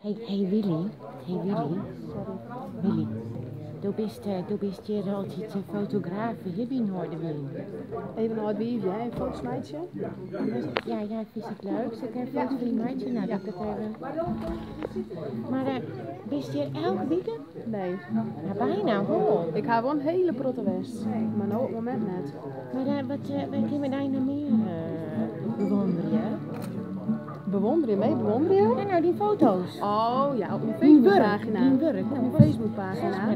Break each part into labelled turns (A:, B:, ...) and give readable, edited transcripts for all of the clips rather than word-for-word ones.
A: Hey Willy. Willy. Du bist hier altijd fotograaf hier in Noorderwien.
B: Even naar het wie, jij een foto's
A: Ja, ik vind het leuk. Zet even foto van je meidje. Nou, dat ik het even... Maar bist je hier elke weekend?
B: Nee.
A: Ja, bijna hoor.
B: Ik ga wel een hele protte west, maar nou op het moment net.
A: Maar wat kun je daar nog meer bewonderen?
B: Bewonder je mee? Bewonder je?
A: Ja, nou die foto's.
B: Oh ja, op mijn Facebookpagina.
A: Die werk.
B: Op mijn Facebookpagina.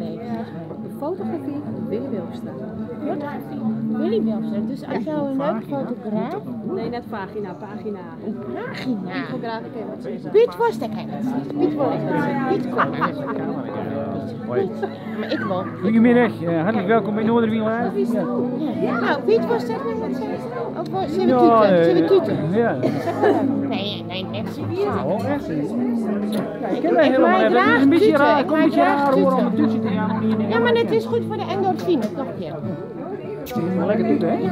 A: De
B: fotografie Willy Wilfstra.
A: Fotografie Willy Wilfstra. Dus als jou een leuke fotograaf...
B: Nee, net pagina. Pagina. Fotograaf, ik wat zeggen.
A: Piet was de kennis. Piet was Piet kwam. Maar ik wel.
C: Goedemiddag, hartelijk welkom in Noorderwien Live.
A: Ja. Nou, Piet was dat nog wat zeggen? Of zijn we tuten?
C: Ja.
A: Nee, net zo.
C: Oh, echt?
A: Ik
C: helemaal niet. Het is een beetje raar,
A: ik maak graag
C: hoor om
A: tuten.
C: een tutje te gaan.
A: Ja, maar het is goed voor de endorfine, toch weer.
C: Lekker tuten, hè?
A: Ja.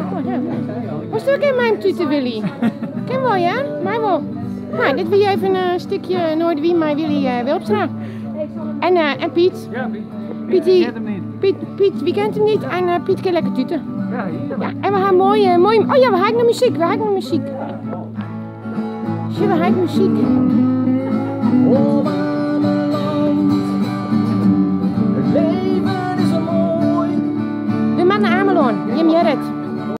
A: Was het ook in mijn tuten, Willy? Ken wel, ja? Mij wel. Nou, dit wil je even een stukje Noorderwien, maar Willy Wilfstra. En Piet.
C: Ja,
A: Piet,
C: wie kent hem niet?
A: Piet, wie kent hem niet? En Piet kan lekker tuten.
C: Ja, hier.
A: Ja, en we gaan mooi... Oh ja, we gaan naar muziek. Zie, we gaan muziek.
D: Oh, Ameland, het leven is zo mooi.
A: We gaan naar Ameland. Jim Jerret.